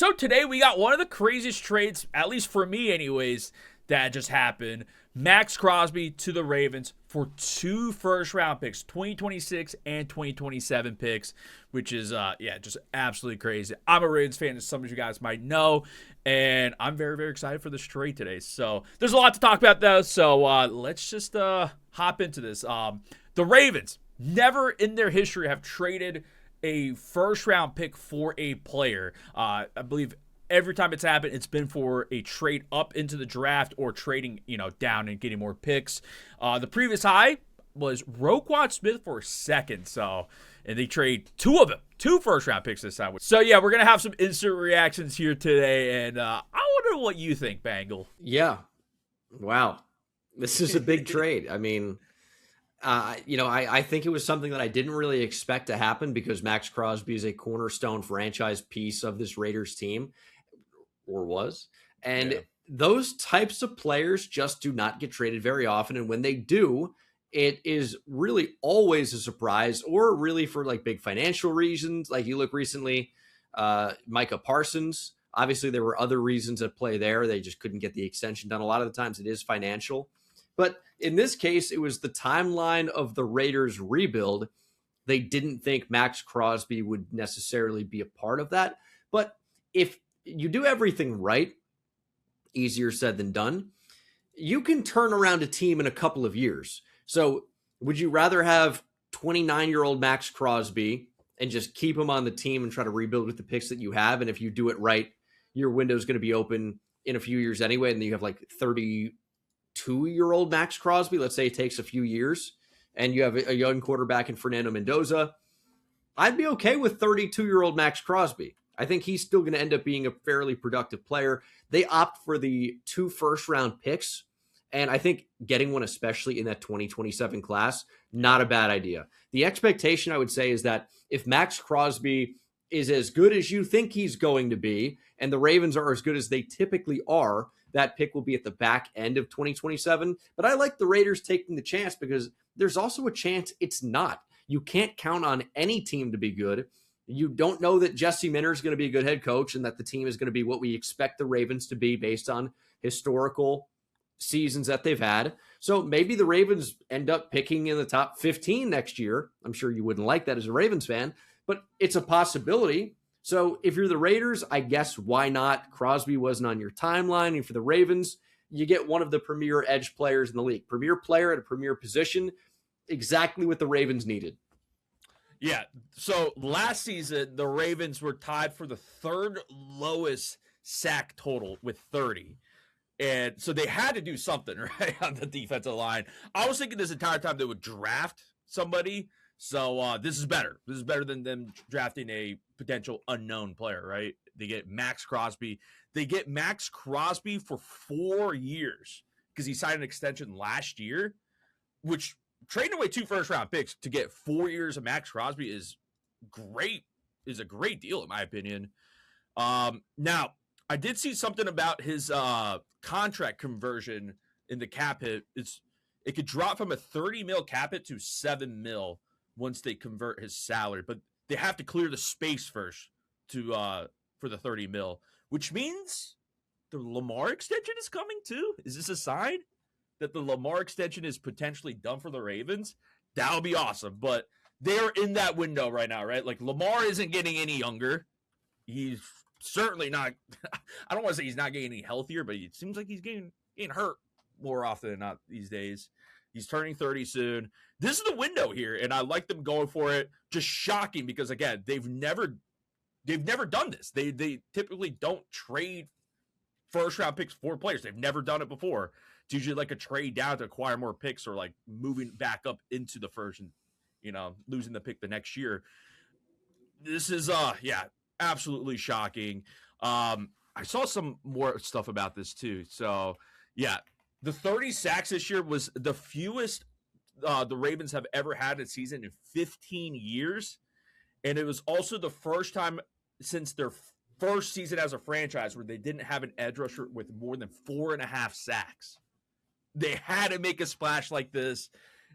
So today we got one of the craziest trades, at least for me anyways, that just happened. Maxx Crosby to the Ravens for 2 first-round picks, 2026 and 2027 picks, which is, just absolutely crazy. I'm a Ravens fan, as some of you guys might know, and I'm very, very excited for this trade today. So there's a lot to talk about, though, so let's just hop into this. The Ravens never in their history have traded a first-round pick for a player. I believe every time it's happened, it's been for a trade up into the draft or trading, down and getting more picks. The previous high was Roquan Smith for a second. And they trade 2 of them, 2 first-round picks this time. So, yeah, we're going to have some instant reactions here today. And I wonder what you think, Bangle. Yeah. Wow. This is a big trade. I mean, I think it was something that I didn't really expect to happen because Maxx Crosby is a cornerstone franchise piece of this Raiders team. Or was. And those types of players just do not get traded very often. And when they do, it is really always a surprise, or really for like big financial reasons. Like you look recently, Micah Parsons, obviously there were other reasons at play there. They just couldn't get the extension done. A lot of the times it is financial. But in this case, it was the timeline of the Raiders rebuild. They didn't think Maxx Crosby would necessarily be a part of that. But if you do everything right, easier said than done, you can turn around a team in a couple of years. So would you rather have 29-year-old Maxx Crosby and just keep him on the team and try to rebuild with the picks that you have? And if you do it right, your window is going to be open in a few years anyway. And then you have like 32-year-old Maxx Crosby. Let's say it takes a few years and you have a young quarterback in Fernando Mendoza. I'd be okay with 32-year-old Maxx Crosby. I think he's still going to end up being a fairly productive player. They opt for the 2 first-round picks, and I think getting one, especially in that 2027 class, not a bad idea. The expectation, I would say, is that if Maxx Crosby is as good as you think he's going to be, and the Ravens are as good as they typically are, that pick will be at the back end of 2027. But I like the Raiders taking the chance because there's also a chance it's not. You can't count on any team to be good. You don't know that Jesse Minter is going to be a good head coach and that the team is going to be what we expect the Ravens to be based on historical seasons that they've had. So maybe the Ravens end up picking in the top 15 next year. I'm sure you wouldn't like that as a Ravens fan, but it's a possibility. So if you're the Raiders, I guess why not? Crosby wasn't on your timeline. And for the Ravens, you get one of the premier edge players in the league. Premier player at a premier position, exactly what the Ravens needed. Yeah, so last season, the Ravens were tied for the 3rd lowest sack total with 30. And so they had to do something, right, on the defensive line. I was thinking this entire time they would draft somebody. So this is better. This is better than them drafting a potential unknown player, right? They get Maxx Crosby. They get Maxx Crosby for 4 years because he signed an extension last year, which trading away 2 first-round picks to get 4 years of Maxx Crosby is a great deal, in my opinion. Now, I did see something about his contract conversion in the cap hit. It could drop from a $30 million cap hit to $7 million once they convert his salary, but they have to clear the space first for the $30 million, which means the Lamar extension is coming too. Is this a sign that the Lamar extension is potentially done for the Ravens? That would be awesome. But they're in that window right now, right? Like Lamar isn't getting any younger. He's certainly not. I don't want to say he's not getting any healthier, but it seems like he's getting hurt more often than not these days. He's turning 30 soon. This is the window here, and I like them going for it. Just shocking because again, they've never done this. They typically don't trade first round picks for players. They've never done it before. It's usually like a trade down to acquire more picks or like moving back up into the first and, losing the pick the next year. This is, absolutely shocking. I saw some more stuff about this too. So, yeah, the 30 sacks this year was the fewest the Ravens have ever had a season in 15 years. And it was also the first time since their first season as a franchise where they didn't have an edge rusher with more than 4.5 sacks. They had to make a splash like this.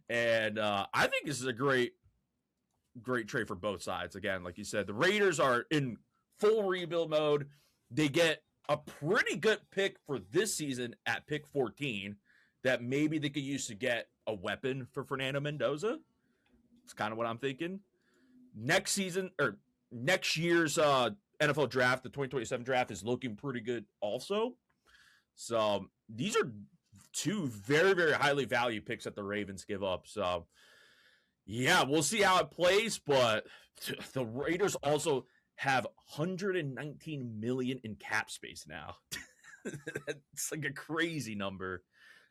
And I think this is a great trade for both sides. Again, like you said, the Raiders are in full rebuild mode. they get a pretty good pick for this season at pick 14 that maybe they could use to get a weapon for Fernando Mendoza. It's kind of what I'm thinking. Next season or next year's NFL draft, the 2027 draft, is looking pretty good also. So these are two very, very highly valued picks that the Ravens give up. So yeah, we'll see how it plays. But the Raiders also have 119 million in cap space now. It's like a crazy number.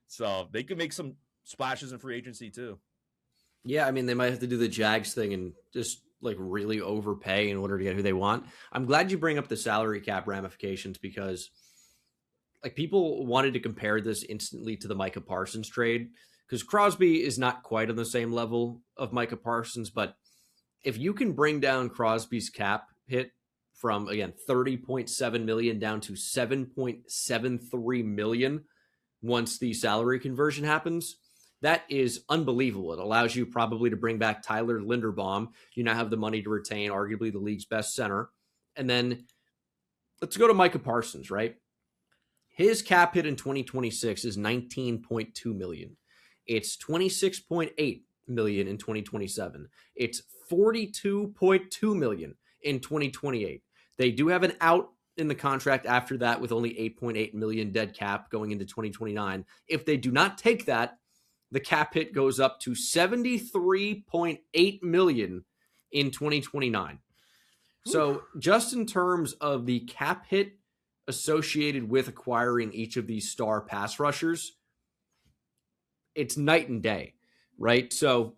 So they could make some splashes in free agency too. Yeah, I mean, they might have to do the Jags thing and just like really overpay in order to get who they want. I'm glad you bring up the salary cap ramifications because like people wanted to compare this instantly to the Micah Parsons trade because Crosby is not quite on the same level of Micah Parsons, but if you can bring down Crosby's cap hit from again 30.7 million down to 7.73 million once the salary conversion happens, that is unbelievable. It allows you probably to bring back Tyler Linderbaum. You now have the money to retain arguably the league's best center. And then let's go to Micah Parsons, right? His cap hit in 2026 is 19.2 million. It's 26.8 million in 2027. It's 42.2 million in 2028. They do have an out in the contract after that with only 8.8 million dead cap going into 2029. If they do not take that, the cap hit goes up to 73.8 million in 2029. So just in terms of the cap hit associated with acquiring each of these star pass rushers, it's night and day, right? So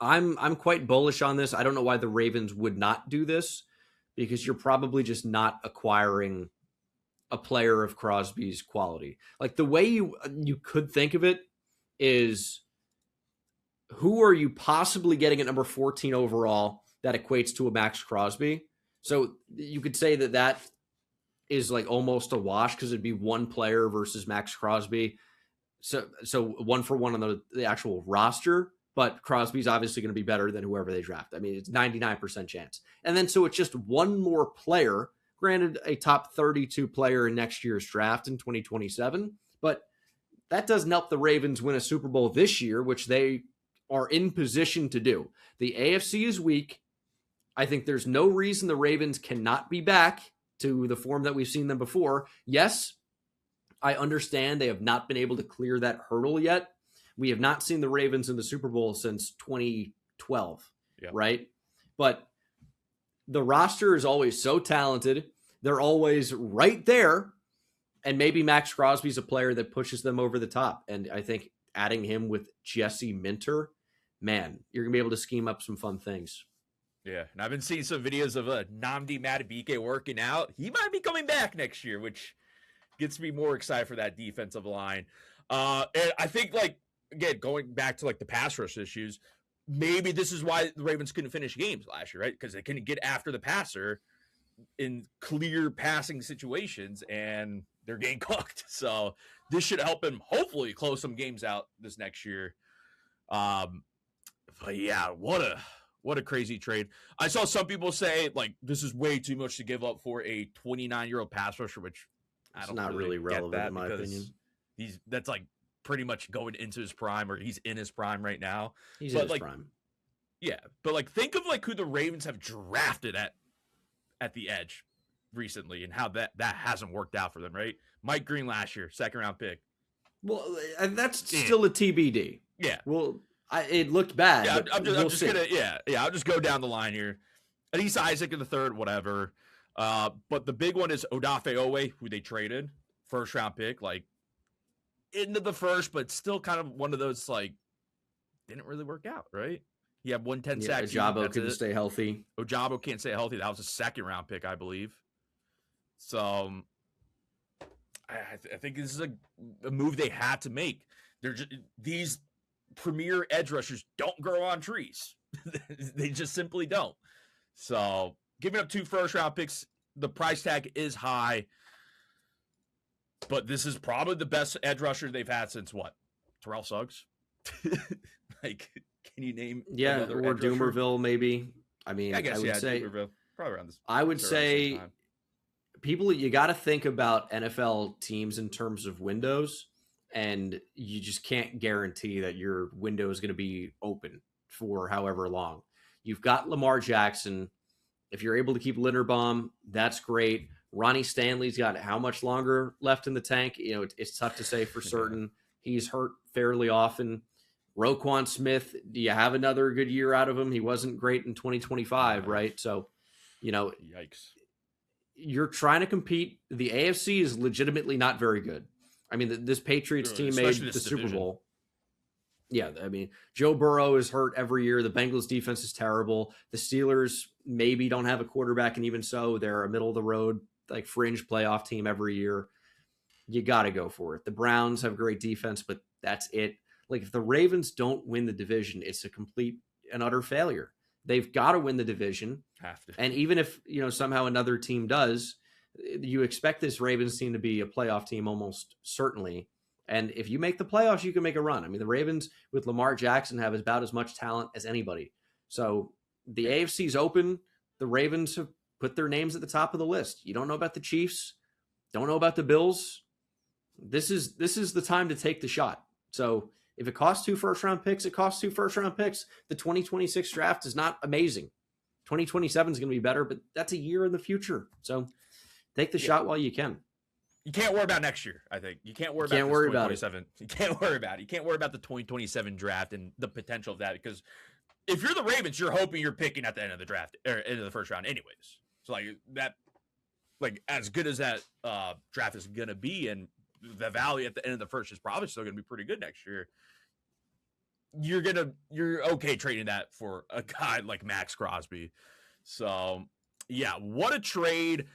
I'm quite bullish on this. I don't know why the Ravens would not do this because you're probably just not acquiring a player of Crosby's quality. Like the way you could think of it is who are you possibly getting at number 14 overall that equates to a Maxx Crosby? So you could say that is like almost a wash because it'd be one player versus Maxx Crosby. So one for one on the actual roster, but Crosby's obviously going to be better than whoever they draft. I mean, it's 99% chance. And then so it's just one more player, granted a top 32 player in next year's draft in 2027, but that doesn't help the Ravens win a Super Bowl this year, which they are in position to do. The AFC is weak. I think there's no reason the Ravens cannot be back to the form that we've seen them before. Yes, I understand they have not been able to clear that hurdle yet. We have not seen the Ravens in the Super Bowl since 2012, right? But the roster is always so talented. They're always right there. And maybe Maxx Crosby's a player that pushes them over the top. And I think adding him with Jesse Minter, man, you're going to be able to scheme up some fun things. Yeah, and I've been seeing some videos of Nnamdi Madubuike working out. He might be coming back next year, which gets me more excited for that defensive line. And I think, like, again, going back to, like, the pass rush issues, maybe this is why the Ravens couldn't finish games last year, right? Because they couldn't get after the passer in clear passing situations, and they're getting cooked. So this should help him hopefully close some games out this next year. But yeah, what a crazy trade. I saw some people say like this is way too much to give up for a 29-year-old pass rusher, which I don't not really relevant in my opinion. That's like pretty much going into his prime, or he's in his prime right now. He's in his prime. Yeah, but like think of like who the Ravens have drafted at the edge recently and how that hasn't worked out for them, right? Mike Green last year, 2nd round pick. Well, that's still a TBD. Yeah. Well, it looked bad. Yeah, I'm just gonna I'll just go down the line here. Adisa Isaac in the 3rd, whatever. But the big one is Odafe Owe, who they traded, 1st round pick, like into the 1st, but still kind of one of those like didn't really work out, right? He had 110 sacks. Ojabo couldn't stay healthy. Ojabo can't stay healthy. That was a 2nd round pick, I believe. So I think this is a move they had to make. These premier edge rushers don't grow on trees. They just simply don't. So giving up 2 first-round picks, the price tag is high. But this is probably the best edge rusher they've had since what? Terrell Suggs? Like, can you name? Yeah, or Doomerville maybe. I mean, I would say Doomerville. Probably around this. I would say you got to think about NFL teams in terms of windows, and you just can't guarantee that your window is going to be open for however long. You've got Lamar Jackson. If you're able to keep Linderbaum, that's great. Ronnie Stanley's got how much longer left in the tank? It's tough to say for certain. He's hurt fairly often. Roquan Smith, do you have another good year out of him? He wasn't great in 2025, right? So, yikes. You're trying to compete. The AFC is legitimately not very good. I mean, this Patriots team made the Super Bowl. Yeah, I mean, Joe Burrow is hurt every year. The Bengals defense is terrible. The Steelers maybe don't have a quarterback, and even so, they're a middle-of-the-road, like fringe playoff team every year. You got to go for it. The Browns have great defense, but that's it. Like, if the Ravens don't win the division, it's a complete and utter failure. They've got to win the division. Have to. And even if, somehow another team does, you expect this Ravens team to be a playoff team almost certainly. And if you make the playoffs, you can make a run. I mean, the Ravens with Lamar Jackson have about as much talent as anybody. So the AFC's open. The Ravens have put their names at the top of the list. You don't know about the Chiefs. Don't know about the Bills. This is the time to take the shot. So if it costs 2 first-round picks, it costs 2 first-round picks. The 2026 draft is not amazing. 2027 is going to be better, but that's a year in the future. So take the shot while you can. You can't worry about next year, I think. You can't worry about 2027. You can't worry about it. You can't worry about the 2027 draft and the potential of that, because if you're the Ravens, you're hoping you're picking at the end of the draft or end of the first round anyways. So as good as that draft is going to be, and the value at the end of the first is probably still going to be pretty good next year, you're okay trading that for a guy like Maxx Crosby. So yeah, what a trade.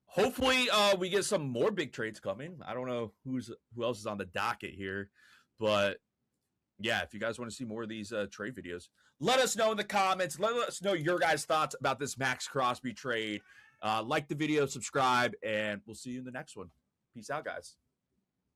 Hopefully we get some more big trades coming. I don't know who else is on the docket here, but yeah, if you guys want to see more of these trade videos, let us know in the comments. Let us know your guys' thoughts about this Maxx Crosby trade. Like the video, subscribe, and we'll see you in the next one. Peace out, guys.